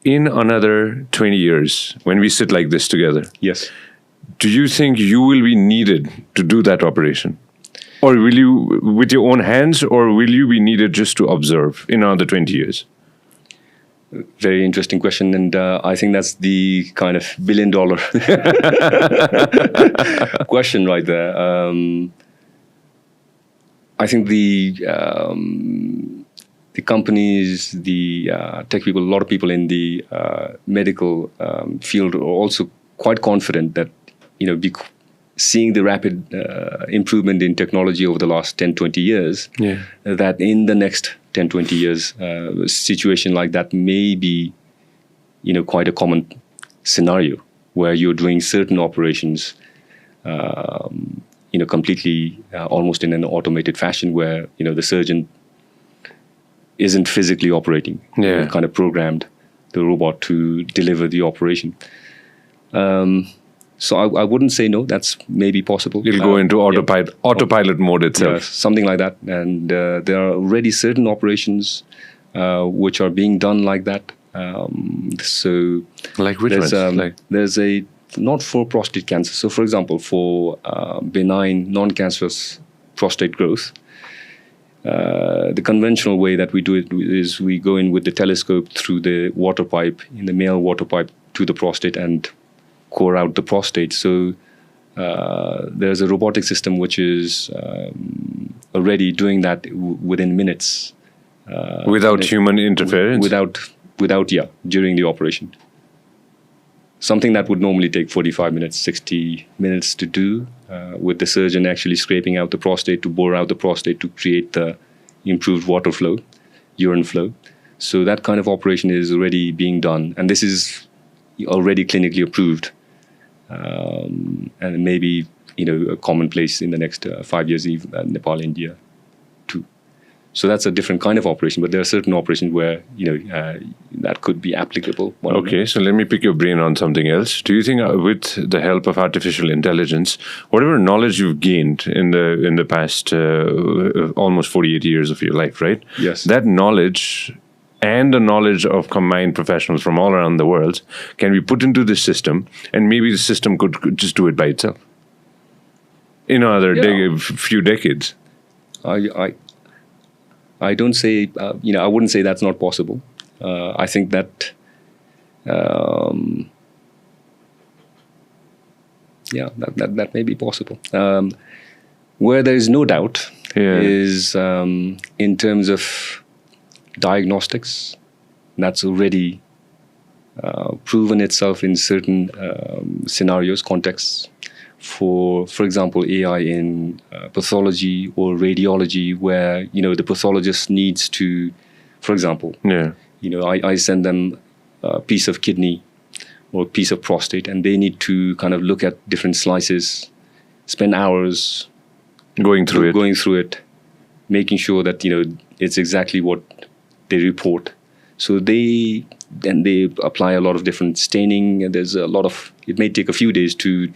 in another 20 years, when we sit like this together, Yes. do you think you will be needed to do that operation? Or will you, with your own hands, or will you be needed just to observe in another 20 years? Very interesting question, and I think that's the kind of billion-dollar question right there. I think the companies, the tech people, a lot of people in the medical field are also quite confident that, seeing the rapid improvement in technology over the last 10, 20 years, that in the next 10, 20 years, a situation like that may be, quite a common scenario where you're doing certain operations, completely almost in an automated fashion where, the surgeon isn't physically operating, kind of programmed the robot to deliver the operation. So I wouldn't say no. That's maybe possible. It'll go into autopilot mode itself. Yeah, something like that. And there are already certain operations which are being done like that. So like which ones? There's a not for prostate cancer. So for example, for benign non-cancerous prostate growth, the conventional way that we do it is we go in with the telescope through the water pipe, in the male water pipe, to the prostate and core out the prostate. So there's a robotic system which is already doing that within minutes. Without human interference? Without, during the operation. Something that would normally take 45 minutes, 60 minutes to do, with the surgeon actually scraping out the prostate to bore out the prostate to create the improved water flow, urine flow. So that kind of operation is already being done. And this is already clinically approved. And maybe, a commonplace in the next 5 years, even Nepal, India, too. So that's a different kind of operation, but there are certain operations where, that could be applicable. Okay, so let me pick your brain on something else. Do you think with the help of artificial intelligence, whatever knowledge you've gained in the past almost 48 years of your life, right? Yes. That knowledge and the knowledge of combined professionals from all around the world can be put into this system, and maybe the system could just do it by itself in another few decades. I don't say, I wouldn't say that's not possible. I think that, that may be possible. Where there is no doubt is in terms of diagnostics. That's already proven itself in certain scenarios, contexts. For example, AI in pathology or radiology, where the pathologist needs to, for example, I send them a piece of kidney or a piece of prostate, and they need to kind of look at different slices, spend hours going through it, making sure that it's exactly what they report. So they apply a lot of different staining, and there's a lot of, it may take a few days to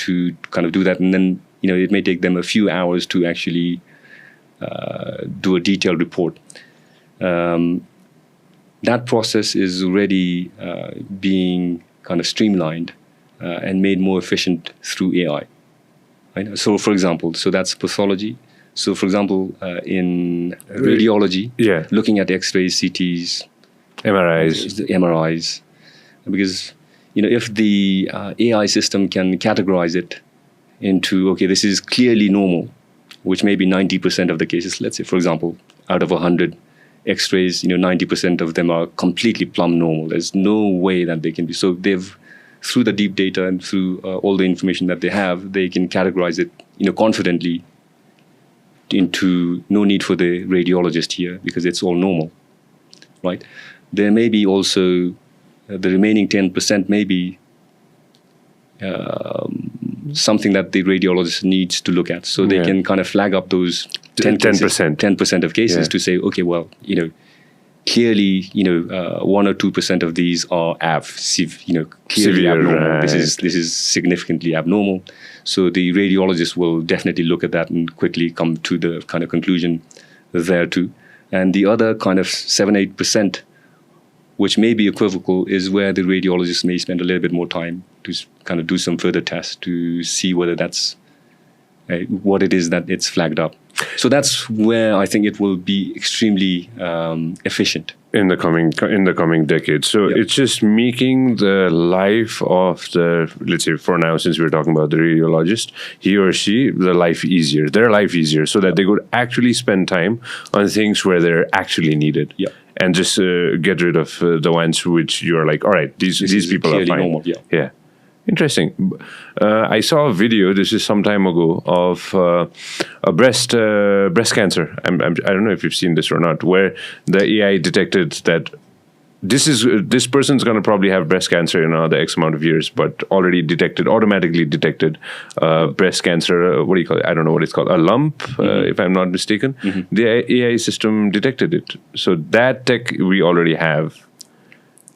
kind of do that, and then it may take them a few hours to actually do a detailed report. That process is already being kind of streamlined and made more efficient through AI. Right? So for example, that's pathology. So for example, in radiology, looking at X-rays, CTs, MRIs, because if the AI system can categorize it into, okay, this is clearly normal, which may be 90% of the cases. Let's say, for example, out of 100 X-rays, 90% of them are completely plumb normal. There's no way that they can be. So through the deep data and through all the information that they have, they can categorize it, confidently into no need for the radiologist here because it's all normal, right? There may be also the remaining 10% may be something that the radiologist needs to look at. So they can kind of flag up those 10% of cases to say, okay, well, clearly, 1 or 2% of these are clearly severe, abnormal. This is significantly abnormal. So the radiologist will definitely look at that and quickly come to the kind of conclusion there too. And the other kind of 7-8%, which may be equivocal, is where the radiologist may spend a little bit more time to kind of do some further tests to see whether that's what it is that it's flagged up. So that's where I think it will be extremely efficient in the coming decade. So it's just making the life of the, let's say for now, since we're talking about the radiologist, he or she, their life easier, so that they could actually spend time on things where they're actually needed. Yeah. And just get rid of the ones which you're like, all right, these people are fine. Normal, yeah. Interesting. I saw a video, this is some time ago, of a breast cancer. I don't know if you've seen this or not, where the AI detected that this person's going to probably have breast cancer in the X amount of years, but automatically detected breast cancer. What do you call it? I don't know what it's called. A lump, if I'm not mistaken. Mm-hmm. The AI system detected it. So that tech we already have.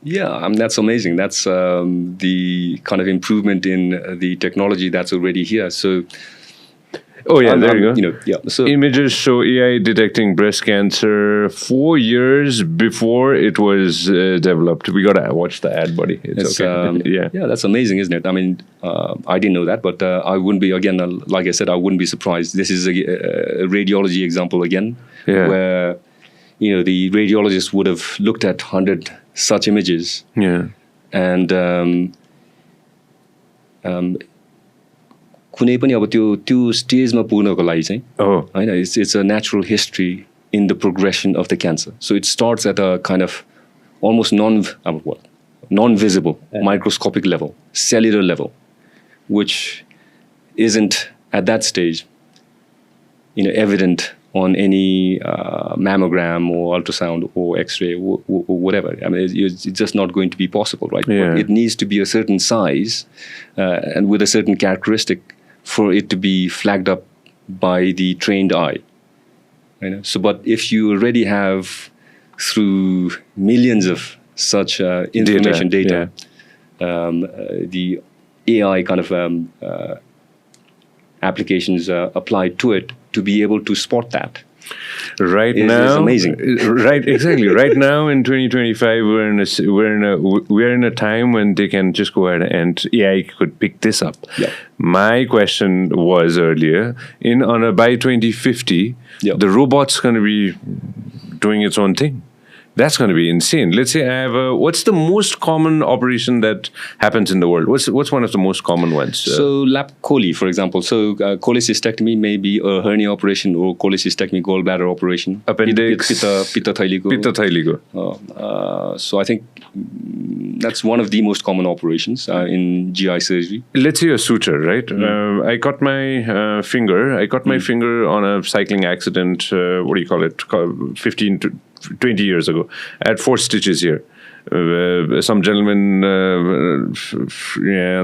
Yeah, that's amazing. That's the kind of improvement in the technology that's already here. So, there you go. So images show AI detecting breast cancer 4 years before it was developed. We gotta watch the ad, buddy. It's okay. Yeah, that's amazing, isn't it? I mean, I didn't know that, but I wouldn't be like I said, I wouldn't be surprised. This is a radiology example again, where the radiologist would have looked at 100 such images, and कुनै पनि अब त्यो स्टेजमा पुग्नको लागि चाहिँ हैन, it's a natural history in the progression of the cancer. So it starts at a kind of almost non-visible, microscopic level, cellular level, which isn't at that stage evident on any mammogram or ultrasound or X-ray or whatever. I mean, it's just not going to be possible, right? Yeah. It needs to be a certain size and with a certain characteristic for it to be flagged up by the trained eye. So, but if you already have, through millions of such information data, the AI kind of applications applied to it, to be able to spot that is amazing. Right, exactly. Right now in 2025, we're in a time when they can just go ahead and AI could pick this up. Yeah. My question was earlier, by 2050, the robot's going to be doing its own thing. That's going to be insane. Let's say I have what's the most common operation that happens in the world? What's one of the most common ones? So lap chole, for example. So cholecystectomy may be a hernia operation or cholecystectomy gallbladder operation. Appendix. Pitta thailiko. So I think that's one of the most common operations in GI surgery. Let's say a suture, right? I cut my finger. I cut my finger on a cycling accident. What do you call it? 15 to 20 years ago. I had 4 stitches here. Some gentleman in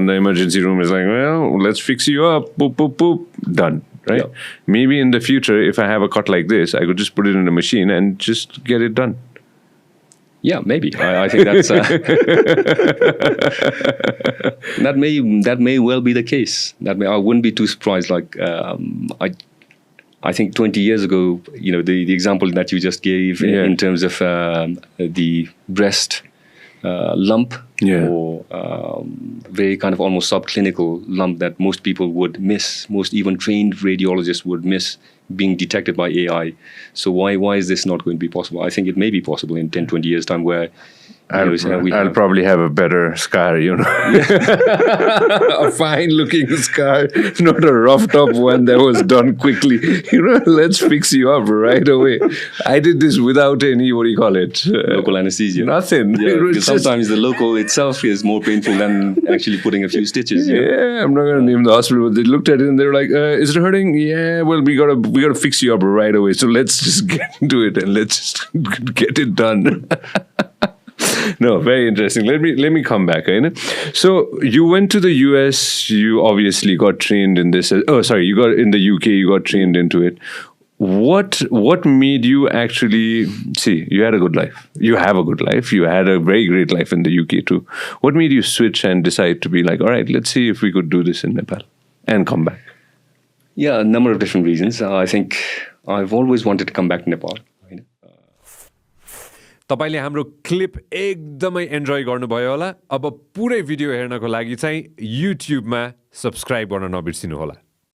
the emergency room is like, well, let's fix you up. Boop, boop, boop. Done. Right? Yeah. Maybe in the future, if I have a cut like this, I could just put it in a machine and just get it done. Yeah, maybe. I think that's that may well be the case. I wouldn't be too surprised. Like I think 20 years ago, the example that you just gave in terms of the breast lump or very kind of almost subclinical lump that most people would miss, most even trained radiologists would miss being detected by AI. So why is this not going to be possible? I think it may be possible in 10, 20 years' time where I'll probably have a better scar, a fine-looking scar, not a roughed-up one that was done quickly. Let's fix you up right away. I did this without any, local anesthesia. Nothing. Yeah, sometimes the local itself is more painful than actually putting a few stitches. Yeah, I'm not going to name the hospital, but they looked at it and they were like, is it hurting? Yeah, well, we gotta fix you up right away. So let's just get into it and let's just get it done. No, very interesting. Let me come back. So you went to the US. You obviously got trained in this. You got in the UK. You got trained into it. What made you actually see? You had a good life. You have a good life. You had a very great life in the UK too. What made you switch and decide to be like, all right, let's see if we could do this in Nepal and come back? Yeah, a number of different reasons. I think I've always wanted to come back to Nepal. तपाईले हाम्रो clip एकदमै enjoy गर्नुभयो होला अब पुरै video हेर्नको लागि चाहिँ युट्युबमा सब्स्क्राइब गर्न नबिर्सिनु होला